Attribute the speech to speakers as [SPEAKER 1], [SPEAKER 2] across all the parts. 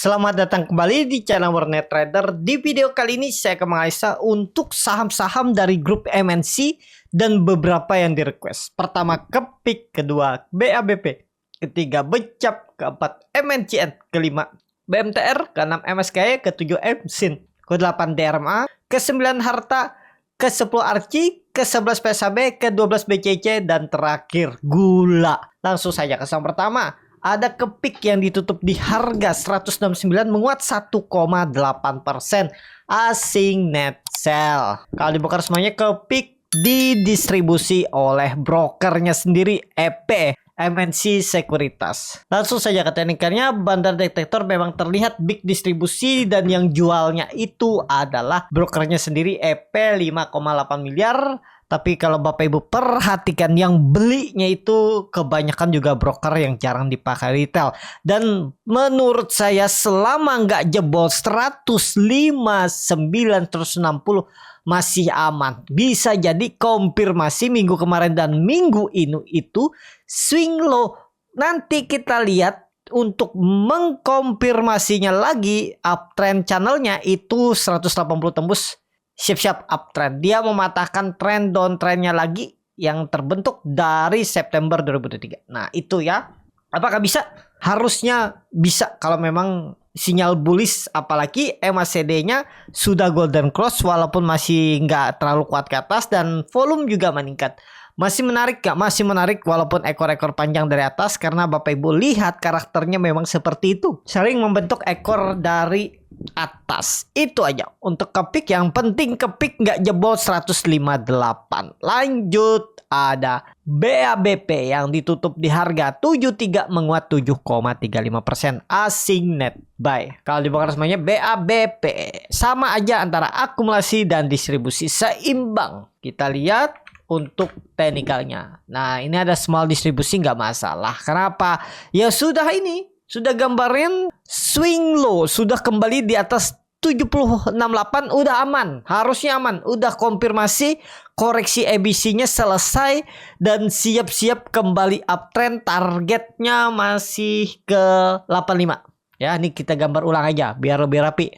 [SPEAKER 1] Selamat datang kembali di channel Warnet Trader. Di video kali ini saya akan menganalisa untuk saham-saham dari grup MNC dan beberapa yang di request. Pertama Kepik, kedua BABP, ketiga Becap, keempat MNCN, kelima BMTR, keenam MSKY, ketujuh MSIN, ke-8 DRMA, ke-9 Harta, ke-10 Arci, ke-11 PSAB, ke-12 BCC, dan terakhir Gula. Langsung saja ke saham pertama. Ada Kepik yang ditutup di harga 169 menguat 1,8%. Asing net sell. Kalau dibongkar semuanya, Kepik didistribusi oleh brokernya sendiri EP MNC Sekuritas. Langsung saja ke teknikannya, bandar detektor memang terlihat big distribusi dan yang jualnya itu adalah brokernya sendiri EP 5,8 miliar. Tapi kalau Bapak Ibu perhatikan, yang belinya itu kebanyakan juga broker yang jarang dipakai retail. Dan menurut saya selama nggak jebol 159 terus 60 masih aman. Bisa jadi konfirmasi minggu kemarin dan minggu ini itu swing low. Nanti kita lihat untuk mengkonfirmasinya lagi uptrend channelnya itu 180 tembus. Siap-siap uptrend. Dia mematahkan tren downtrendnya lagi yang terbentuk dari September 2023. Nah itu ya. Apakah bisa? Harusnya bisa kalau memang sinyal bullish. Apalagi MACD-nya sudah golden cross walaupun masih nggak terlalu kuat ke atas. Dan volume juga meningkat. Masih menarik gak? Masih menarik walaupun ekor-ekor panjang dari atas. Karena Bapak Ibu lihat karakternya memang seperti itu. Sering membentuk ekor dari atas. Itu aja untuk Kepik. Yang penting Kepik nggak jebol 158. Lanjut ada BABP yang ditutup di harga 73 menguat 7,35%. Asing net buy. Kalau dibongkar semuanya, BABP sama aja antara akumulasi dan distribusi, seimbang. Kita lihat untuk teknikalnya. Nah ini ada small distribusi, nggak masalah. Kenapa? Ya sudah sudah gambarin swing low, sudah kembali di atas 76.8, udah aman. Harusnya aman. Udah konfirmasi koreksi ABC-nya selesai dan siap-siap kembali uptrend. Targetnya masih ke 85. Ya, ini kita gambar ulang aja biar lebih rapi.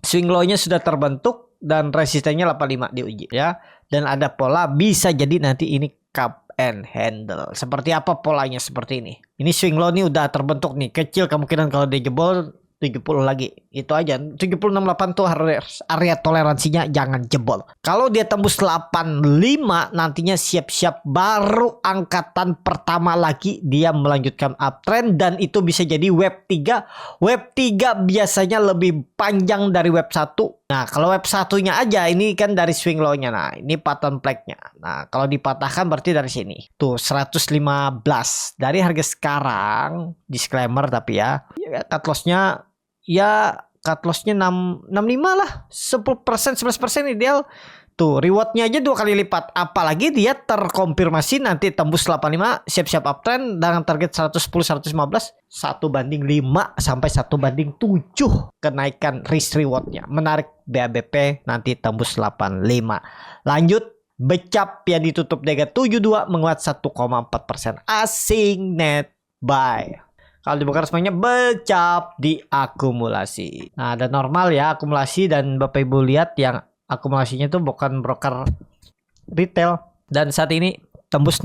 [SPEAKER 1] Swing low-nya sudah terbentuk dan resistennya 85 diuji ya. Dan ada pola, bisa jadi nanti ini cup and handle. Seperti apa polanya seperti ini. Ini swing low nih udah terbentuk nih. Kecil kemungkinan kalau dia jebol 70 lagi. Itu aja. 70-68 tuh area toleransinya, jangan jebol. Kalau dia tembus 85 nantinya siap-siap baru angkatan pertama lagi dia melanjutkan uptrend dan itu bisa jadi wave 3. Wave 3 biasanya lebih panjang dari wave 1. Nah, kalau wave satunya aja ini kan dari swing low-nya. Nah, ini pattern flag-nya. Nah, kalau dipatahkan berarti dari sini. Tuh 115 dari harga sekarang. Disclaimer tapi ya. Cut loss-nya cut loss-nya 65 lah. 10%, 11% ideal. Tuh, reward-nya aja 2 kali lipat. Apalagi dia terkonfirmasi nanti tembus 85, siap-siap uptrend dengan target 110, 115, 1/5 sampai 1/7 kenaikan risk reward-nya. Menarik BABP nanti tembus 85. Lanjut Becap yang ditutup di harga 72 menguat 1,4%. Asing net buy. Kalau dibongkar semuanya, Becap diakumulasi. Nah, ada normal ya akumulasi dan Bapak Ibu lihat yang akumulasinya itu bukan broker retail. Dan saat ini tembus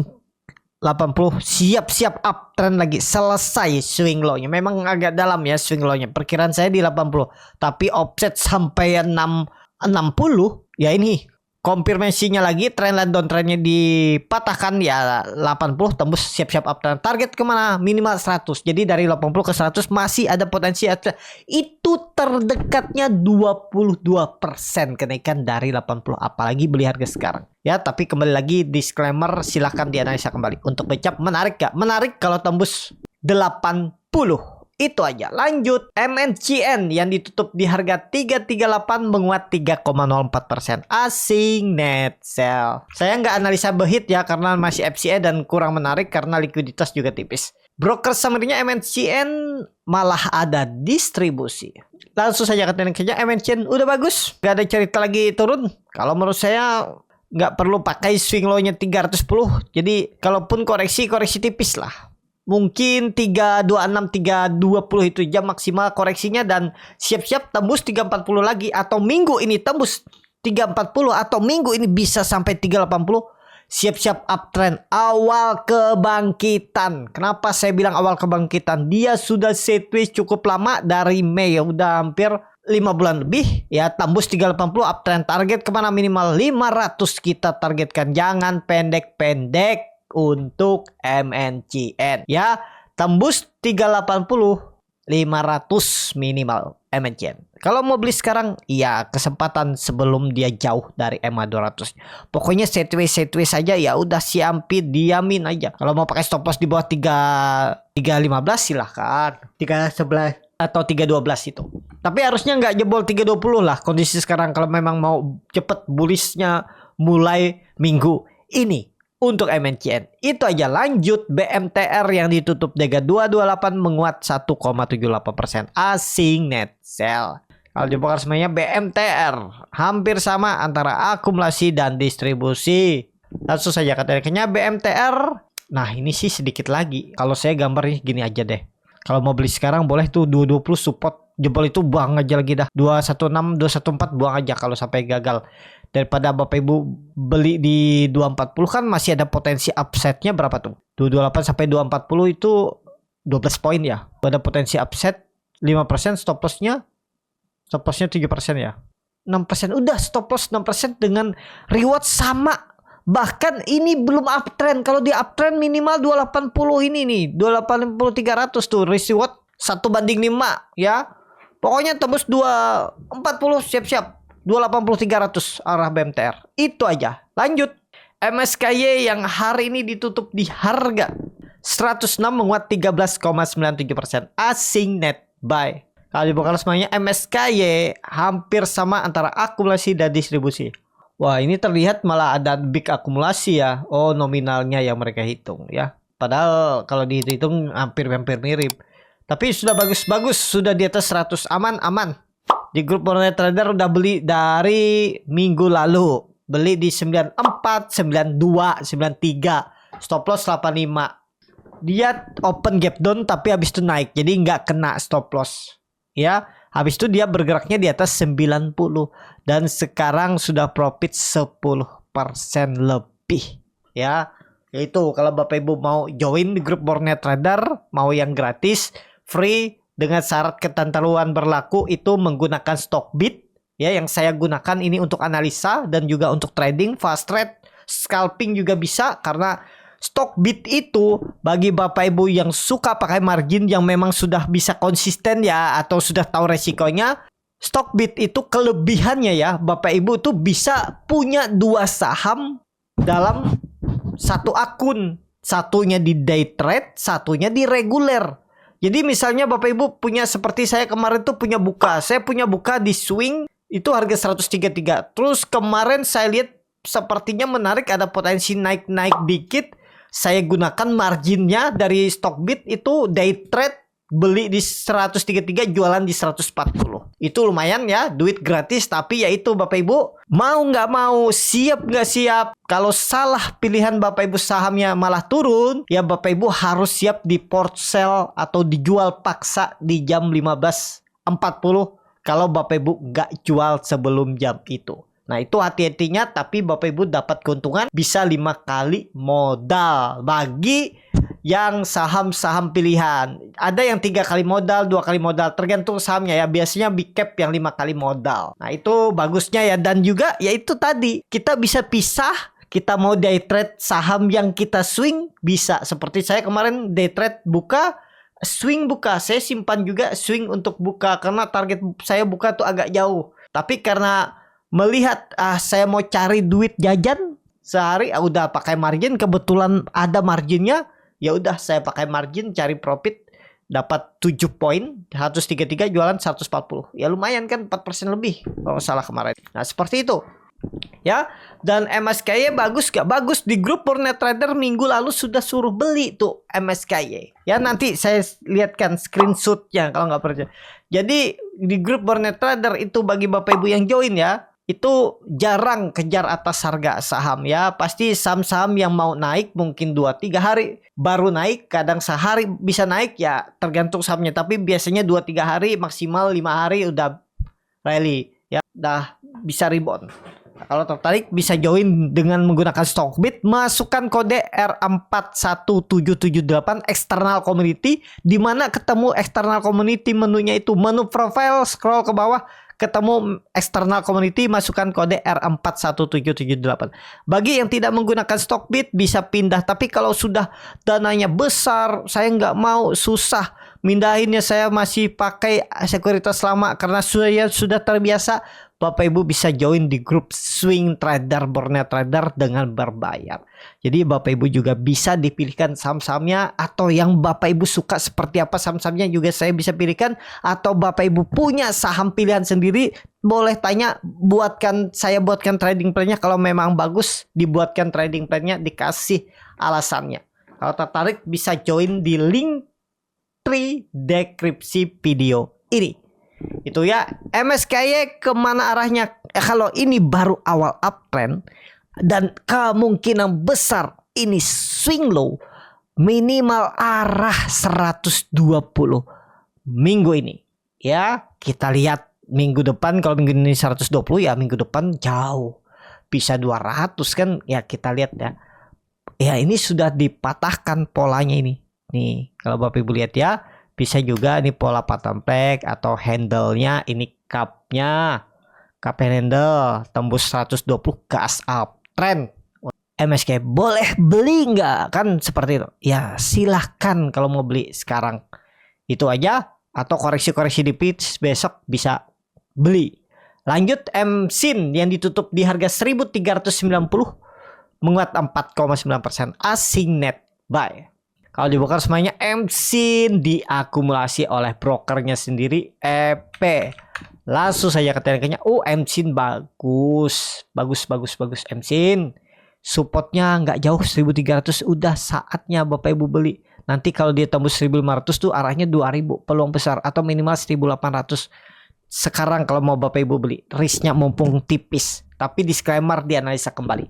[SPEAKER 1] 80, siap-siap uptrend lagi. Selesai swing low-nya. Memang agak dalam ya swing low-nya. Perkiraan saya di 80. Tapi offset sampai 60 ya ini. Konfirmasinya lagi, trendline downtrendnya dipatahkan ya 80 tembus siap-siap uptrend. Target kemana? Minimal 100. Jadi dari 80 ke 100 masih ada potensi uptrend. Itu terdekatnya 22% kenaikan dari 80. Apalagi beli harga sekarang. Ya, tapi kembali lagi disclaimer, silahkan dianalisa kembali. Untuk Becap menarik gak? Menarik kalau tembus 80. Itu aja. Lanjut MNCN yang ditutup di harga 338 menguat 3,04%. Asing net sell. Saya nggak analisa behit ya karena masih FCA dan kurang menarik karena likuiditas juga tipis. Broker summary-nya MNCN malah ada distribusi. Langsung saja ke teknik saja. MNCN udah bagus. Gak ada cerita lagi turun. Kalau menurut saya nggak perlu pakai swing low-nya 310. Jadi kalaupun koreksi tipis lah. mungkin 326 320 itu jam maksimal koreksinya, dan siap-siap tembus 340 lagi, atau minggu ini tembus 340, atau minggu ini bisa sampai 380. Siap-siap uptrend, awal kebangkitan. Kenapa saya bilang awal kebangkitan? Dia sudah sideways cukup lama dari Mei ya, udah hampir 5 bulan lebih ya, tembus 380 uptrend. Target kemana? Minimal 500 kita targetkan, jangan pendek-pendek untuk MNCN ya. Tembus 380, 500 minimal MNCN. Kalau mau beli sekarang, ya kesempatan sebelum dia jauh dari EMA 200. Pokoknya sideways saja, ya udah siampin, diamin aja. Kalau mau pakai stop loss di bawah 315 silahkan. 311 atau 312 itu. Tapi harusnya nggak jebol 320 lah kondisi sekarang kalau memang mau cepet bullishnya mulai minggu ini. Untuk MNCN itu aja. Lanjut BMTR yang ditutup Dega 228 menguat 1,78%, asing net sell. Kalau dibongkar semuanya BMTR hampir sama antara akumulasi dan distribusi. Langsung saja katanya BMTR. Nah ini sih sedikit lagi. Kalau saya gambarnya gini aja deh. Kalau mau beli sekarang boleh tuh 220 support, jebol itu buang aja lagi dah. 216 214 buang aja kalau sampai gagal. Daripada Bapak Ibu beli di 240 kan masih ada potensi upsetnya berapa tuh? 228 sampai 240 itu 12 poin ya. Ada potensi upset 5%, stop lossnya 3% ya. 6%, udah stop loss 6% dengan reward sama. Bahkan ini belum uptrend. Kalau di uptrend minimal 280 ini nih, 280 300 tuh reward 1/5 ya. Pokoknya tembus 240 siap-siap. 280 300 arah BMTR. Itu aja. Lanjut. MSKY yang hari ini ditutup di harga 106 menguat 13,97%. Asing net buy. Kalau dibongkar semuanya MSKY hampir sama antara akumulasi dan distribusi. Wah, ini terlihat malah ada big akumulasi ya. Oh, nominalnya yang mereka hitung ya. Padahal kalau dihitung hampir mirip. Tapi sudah bagus-bagus, sudah di atas 100, aman-aman. Di grup Bornet Trader udah beli dari minggu lalu. Beli di 94, 92, 93. Stop loss 85. Dia open gap down tapi habis itu naik. Jadi nggak kena stop loss. Ya, habis itu dia bergeraknya di atas 90. Dan sekarang sudah profit 10% lebih. Ya, yaitu kalau Bapak Ibu mau join di grup Bornet Trader, mau yang gratis, free, dengan syarat ketentuan berlaku itu menggunakan Stockbit ya, yang saya gunakan ini untuk analisa dan juga untuk trading, fast trade, scalping juga bisa. Karena Stockbit itu bagi Bapak Ibu yang suka pakai margin, yang memang sudah bisa konsisten ya, atau sudah tahu resikonya, Stockbit itu kelebihannya ya, Bapak Ibu tuh bisa punya 2 saham dalam satu akun. Satunya di day trade, satunya di reguler. Jadi misalnya Bapak Ibu punya seperti saya kemarin tuh punya buka. Saya punya buka di swing itu harga 133. Terus kemarin saya lihat sepertinya menarik, ada potensi naik-naik dikit. Saya gunakan marginnya dari Stockbit itu day trade, beli di 133, jualan di 140. Itu lumayan ya, duit gratis. Tapi ya itu Bapak Ibu, mau nggak mau, siap nggak siap. Kalau salah pilihan Bapak Ibu sahamnya malah turun, ya Bapak Ibu harus siap di port sell atau dijual paksa di jam 15.40 kalau Bapak Ibu nggak jual sebelum jam itu. Nah itu hati-hatinya, tapi Bapak Ibu dapat keuntungan bisa 5 kali modal bagi yang saham-saham pilihan. Ada yang 3 kali modal, 2 kali modal, tergantung sahamnya ya. Biasanya big cap yang 5 kali modal. Nah itu bagusnya ya. Dan juga ya itu tadi, kita bisa pisah. Kita mau day trade saham yang kita swing bisa. Seperti saya kemarin day trade buka, swing buka. Saya simpan juga swing untuk buka karena target saya buka tuh agak jauh. Tapi karena melihat saya mau cari duit jajan sehari, udah pakai margin, kebetulan ada marginnya, ya udah saya pakai margin, cari profit, dapat 7 poin, 133, jualan 140. Ya lumayan kan, 4% lebih kalau salah kemarin. Nah seperti itu ya. Dan MSKY bagus gak? Bagus. Di grup Bornet Trader minggu lalu sudah suruh beli tuh MSKY ya. Nanti saya lihatkan screenshotnya kalau nggak percaya. Jadi di grup Bornet Trader itu bagi Bapak Ibu yang join ya, itu jarang kejar atas harga saham ya. Pasti saham-saham yang mau naik mungkin 2-3 hari baru naik, kadang sehari bisa naik ya, tergantung sahamnya. Tapi biasanya 2-3 hari, maksimal 5 hari udah rally ya, udah bisa rebound. Nah, kalau tertarik bisa join dengan menggunakan Stockbit, masukkan kode R41778 external community, di mana ketemu external community, menunya itu menu profile, scroll ke bawah ketemu external community, masukkan kode R41778. Bagi yang tidak menggunakan Stockbit bisa pindah, tapi kalau sudah dananya besar, saya nggak mau susah mindahinnya, saya masih pakai sekuritas lama karena saya sudah terbiasa. Bapak Ibu bisa join di grup Swing Trader Borneo Trader dengan berbayar. Jadi Bapak Ibu juga bisa dipilihkan saham-sahamnya, atau yang Bapak Ibu suka seperti apa saham-sahamnya juga saya bisa pilihkan. Atau Bapak Ibu punya saham pilihan sendiri, boleh tanya, saya buatkan trading plan-nya. Kalau memang bagus, dibuatkan trading plan-nya, dikasih alasannya. Kalau tertarik bisa join di link deskripsi video ini. Itu ya, MSKY kemana arahnya? Kalau ini baru awal uptrend dan kemungkinan besar ini swing low, minimal arah 120 minggu ini ya. Kita lihat minggu depan. Kalau minggu ini 120 ya, minggu depan jauh bisa 200 kan ya. Kita lihat ya. Ya ini sudah dipatahkan polanya ini. Nih kalau Bapak Ibu lihat ya, bisa juga ini pola pattern break atau handle-nya, ini cup-nya, cup handle tembus 120, gas up trend. MSK boleh beli nggak? Kan seperti itu. Ya silahkan kalau mau beli sekarang. Itu aja. Atau koreksi-koreksi di pitch besok bisa beli. Lanjut MSIN yang ditutup di harga 1390, menguat 4,9%, asing net buy. Kalau dibuka semuanya MSIN diakumulasi oleh brokernya sendiri EP. Langsung saja ke tekniknya. MSIN bagus MSIN. Supportnya nggak jauh 1300, udah saatnya Bapak Ibu beli. Nanti kalau dia tembus 1500 tuh arahnya 2000, peluang besar, atau minimal 1800. Sekarang kalau mau Bapak Ibu beli, risknya mumpung tipis. Tapi disclaimer dianalisa kembali.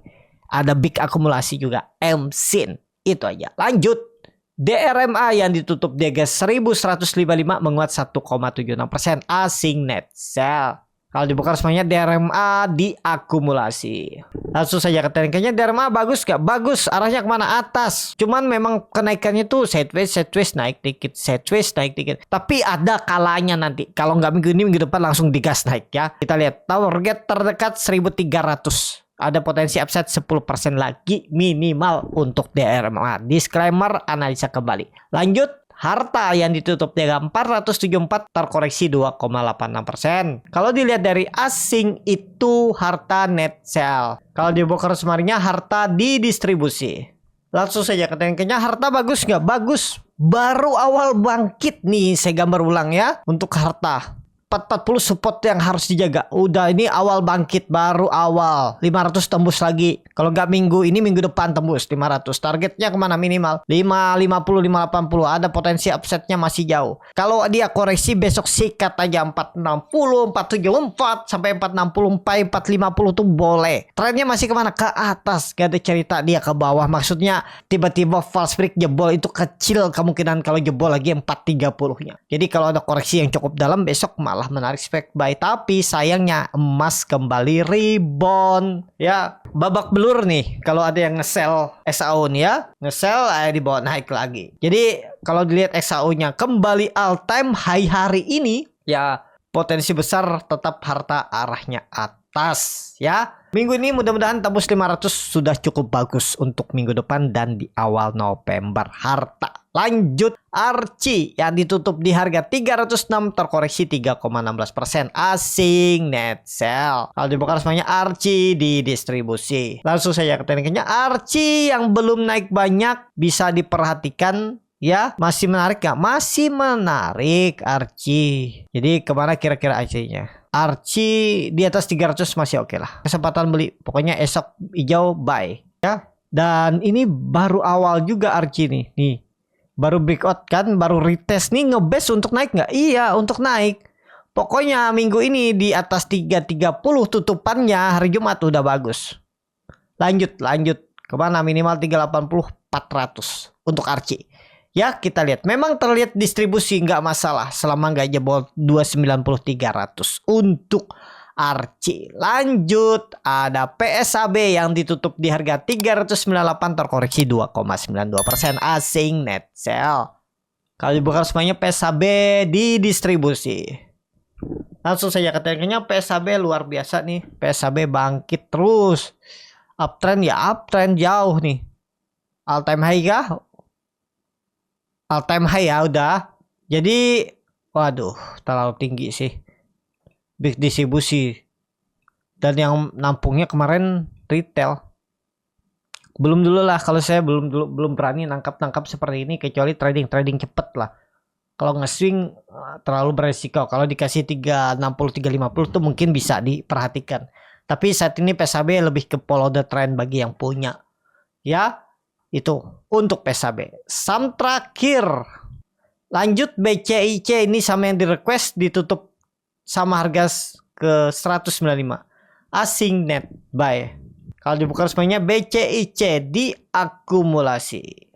[SPEAKER 1] Ada big akumulasi juga MSIN. Itu aja. Lanjut. DRMA yang ditutup di harga 1155, menguat 1,76%, asing net sell. Kalau dibuka semuanya DRMA diakumulasi. Langsung saja ke tekniknya. DRMA bagus gak? Bagus. Arahnya kemana? Atas. Cuman memang kenaikannya tuh sideways naik dikit, sideways naik dikit. Tapi ada kalanya nanti. Kalau nggak minggu ini, minggu depan langsung digas naik ya. Kita lihat target terdekat 1300. Ada potensi upside 10% lagi minimal untuk DRMA. Disclaimer, analisa kembali. Lanjut, harta yang ditutup di harga 474 terkoreksi 2,86%. Kalau dilihat dari asing itu harta net sell. Kalau di broker semarinya harta didistribusi. Langsung saja ke tekniknya. Harta bagus nggak? Bagus. Baru awal bangkit nih, saya gambar ulang ya untuk harta. 440 support yang harus dijaga. Udah ini awal bangkit, baru awal. 500 tembus lagi. Kalau nggak minggu ini, minggu depan tembus 500. Targetnya kemana minimal? 550, 580. Ada potensi upsetnya masih jauh. Kalau dia koreksi besok sikat aja 460, 474 sampai 460, 450 tuh boleh. Trennya masih kemana? Ke atas. Gak ada cerita dia ke bawah. Maksudnya tiba-tiba false break jebol itu kecil kemungkinan kalau jebol lagi 430-nya. Jadi kalau ada koreksi yang cukup dalam besok malah menarik spek buy. Tapi sayangnya emas kembali rebound ya, babak belur nih. Kalau ada yang nge-sell SAO nih ya, nge-sell dibawa naik lagi. Jadi kalau dilihat SAO nya kembali all time high hari ini ya, potensi besar tetap harta arahnya atas ya. Minggu ini mudah-mudahan tembus 500 sudah cukup bagus untuk minggu depan dan di awal November harta. Lanjut Archie yang ditutup di harga 306 terkoreksi 3,16%, asing net sell. Kalau dibuka semuanya Archie didistribusi. Langsung saja ke tekniknya. Archie yang belum naik banyak bisa diperhatikan ya. Masih menarik gak? Masih menarik Archie. Jadi kemana kira-kira Archie-nya? Archie di atas 300 masih oke lah. Kesempatan beli. Pokoknya esok hijau buy ya. Dan ini baru awal juga Archie nih. Nih. Baru breakout kan, baru retest nih, ngebase untuk naik nggak? Iya, untuk naik. Pokoknya minggu ini di atas 330 tutupannya, hari Jumat udah bagus. Lanjut kemana, minimal 380 400 untuk Archie. Ya kita lihat, memang terlihat distribusi nggak masalah selama nggak jebol 290 300 untuk Archie. Lanjut, ada PSAB yang ditutup di harga 398 terkoreksi 2,92% asing net sell. Kalau dibuka semuanya PSAB di distribusi. Langsung saja katanya PSAB luar biasa nih. PSAB bangkit terus. Uptrend ya uptrend jauh nih. All time high kah? All time high ya udah. Jadi waduh terlalu tinggi sih. Big distribusi. Dan yang nampungnya kemarin retail. Belum dulu lah, kalau saya belum berani nangkap seperti ini kecuali trading cepet lah. Kalau nge-swing terlalu beresiko. Kalau dikasih 360 350 tuh mungkin bisa diperhatikan. Tapi saat ini PSAB lebih ke follow the trend bagi yang punya. Ya, itu untuk PSAB. Saham terakhir. Lanjut BCIC, ini sama yang di request, ditutup sama harga ke 195. Asing net buy. Kalau dibuka semuanya BCIC diakumulasi.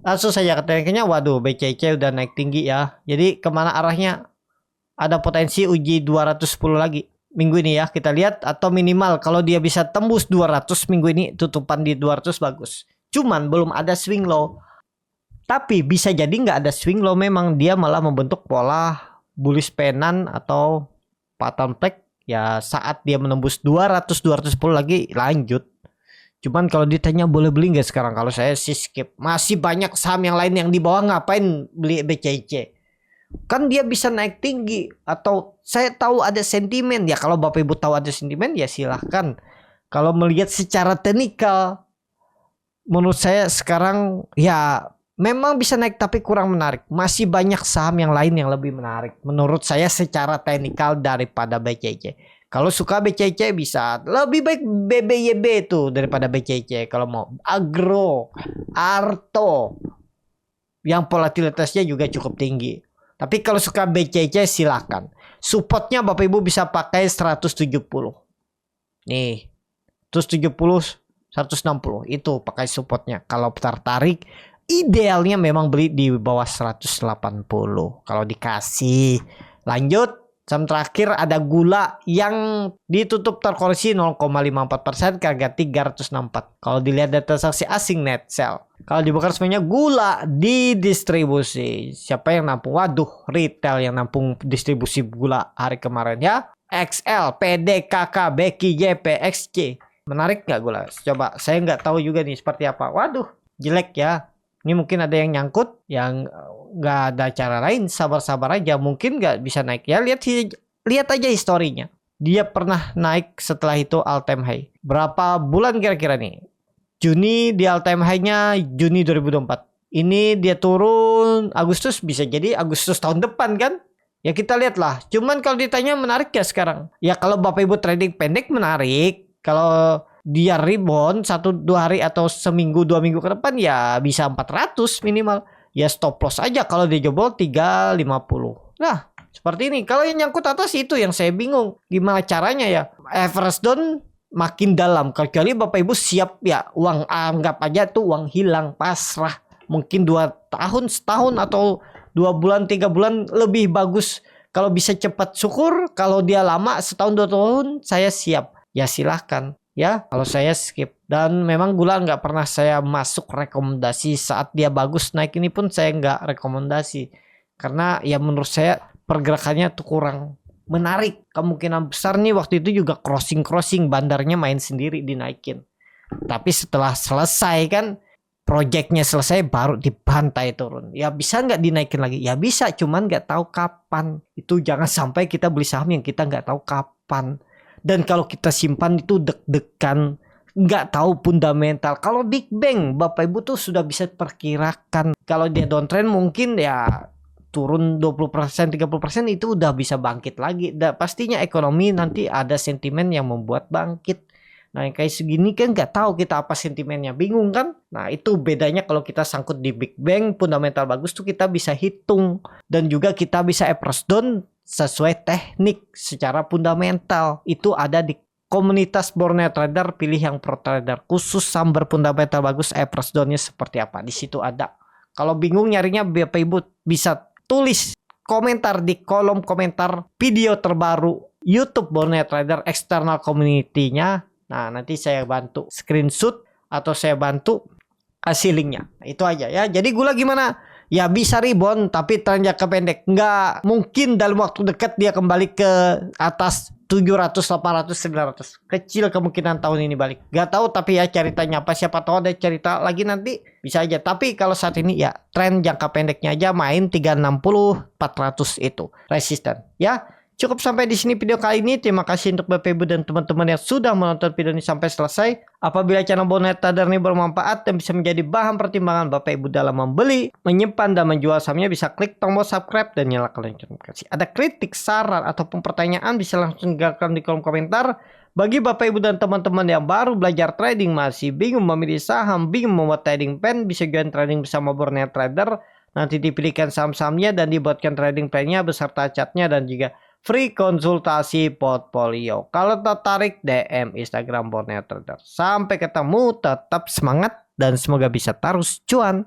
[SPEAKER 1] Langsung saja katanya, waduh BCIC udah naik tinggi ya. Jadi kemana arahnya? Ada potensi uji 210 lagi minggu ini ya, kita lihat. Atau minimal kalau dia bisa tembus 200 minggu ini, tutupan di 200 bagus. Cuman belum ada swing low. Tapi bisa jadi nggak ada swing low, memang dia malah membentuk pola bullish penan atau pattern break ya. Saat dia menembus 200-210 lagi lanjut. Cuman kalau ditanya boleh beli nggak sekarang, kalau saya sih skip. Masih banyak saham yang lain yang di bawah, ngapain beli BCIC? Kan dia bisa naik tinggi. Atau saya tahu ada sentimen ya, kalau Bapak Ibu tahu ada sentimen ya silahkan. Kalau melihat secara teknikal, menurut saya sekarang ya memang bisa naik tapi kurang menarik. Masih banyak saham yang lain yang lebih menarik menurut saya secara teknikal daripada BCIC. Kalau suka BCIC bisa, lebih baik BBYB itu daripada BCIC. Kalau mau Agro, Arto yang volatilitasnya juga cukup tinggi. Tapi kalau suka BCIC silahkan. Supportnya Bapak Ibu bisa pakai 170. Nih 170 160 itu pakai supportnya. Kalau tertarik, idealnya memang beli di bawah 180 kalau dikasih. Lanjut, saham terakhir ada gula yang ditutup terkoreksi 0,54% ke harga 364. Kalau dilihat data transaksi asing net sell. Kalau dibuka semuanya gula di distribusi. Siapa yang nampung? Waduh, retail yang nampung distribusi gula hari kemarin ya. XL, PD, KK, BK, JP, XC. Menarik nggak gula? Coba, saya nggak tahu juga nih seperti apa. Waduh, jelek ya. Ini mungkin ada yang nyangkut, yang nggak ada cara lain, sabar-sabar aja. Mungkin nggak bisa naik ya. Lihat aja historinya. Dia pernah naik setelah itu all time high. Berapa bulan kira-kira nih? Juni di all time high-nya Juni 2024. Ini dia turun Agustus, bisa jadi Agustus tahun depan kan? Ya kita lihat lah. Cuman kalau ditanya menarik ya sekarang. Ya kalau Bapak Ibu trading pendek menarik. Kalau dia rebound 1-2 hari atau seminggu 2 minggu ke depan ya bisa 400 minimal. Ya stop loss aja kalau dia jebol 350. Nah seperti ini. Kalau yang nyangkut atas itu yang saya bingung. Gimana caranya ya? Average down makin dalam. Kecuali Bapak Ibu siap ya uang, anggap aja tuh uang hilang, pasrah. Mungkin 2 tahun, setahun atau 2 bulan, 3 bulan lebih bagus. Kalau bisa cepat syukur. Kalau dia lama setahun 2 tahun saya siap. Ya silahkan. Ya kalau saya skip. Dan memang gula nggak pernah saya masuk rekomendasi. Saat dia bagus naik ini pun saya nggak rekomendasi. Karena ya menurut saya pergerakannya tuh kurang menarik. Kemungkinan besar nih waktu itu juga crossing bandarnya main sendiri dinaikin. Tapi setelah selesai kan, proyeknya selesai baru dibantai turun. Ya bisa nggak dinaikin lagi? Ya bisa, cuman nggak tahu kapan. Itu jangan sampai kita beli saham yang kita nggak tahu kapan. Dan kalau kita simpan itu deg-degan, nggak tahu fundamental. Kalau Big Bang, Bapak Ibu tuh sudah bisa perkirakan. Kalau dia downtrend mungkin ya turun 20%, 30% itu udah bisa bangkit lagi. Dan pastinya ekonomi nanti ada sentimen yang membuat bangkit. Nah yang kayak segini kan nggak tahu kita apa sentimennya, bingung kan? Nah itu bedanya kalau kita sangkut di Big Bang, fundamental bagus tuh kita bisa hitung. Dan juga kita bisa approach down sesuai teknik secara fundamental. Itu ada di komunitas Borneo Trader. Pilih yang pro trader khusus saham berfundamental bagus. Average down-nya seperti apa, di situ ada. Kalau bingung nyarinya, Bapak Ibu bisa tulis komentar di kolom komentar video terbaru YouTube Borneo Trader external community-nya. Nah, nanti saya bantu screenshot atau saya bantu kasih linknya. Nah, itu aja ya. Jadi gula gimana? Ya bisa rebound tapi tren jangka pendek. Nggak mungkin dalam waktu dekat dia kembali ke atas 700, 800, 900. Kecil kemungkinan tahun ini balik. Nggak tahu tapi ya ceritanya apa. Siapa tahu ada cerita lagi nanti. Bisa aja. Tapi kalau saat ini ya tren jangka pendeknya aja main 360, 400 itu resisten. Ya. Cukup sampai di sini video kali ini. Terima kasih untuk Bapak Ibu dan teman-teman yang sudah menonton video ini sampai selesai. Apabila channel Borneo Trader ini bermanfaat dan bisa menjadi bahan pertimbangan Bapak Ibu dalam membeli, menyimpan dan menjual sahamnya, bisa klik tombol subscribe dan nyalakan lonceng notifikasi. Ada kritik, saran ataupun pertanyaan bisa langsung tinggalkan di kolom komentar. Bagi Bapak Ibu dan teman-teman yang baru belajar trading, masih bingung memilih saham, bingung membuat trading plan, bisa join trading bersama Borneo Trader. Nanti dipilihkan saham-sahamnya dan dibuatkan trading plan-nya beserta chartnya dan juga free konsultasi portfolio. Kalau tertarik, DM Instagram Borneo Trader. Sampai ketemu, tetap semangat dan semoga bisa terus cuan.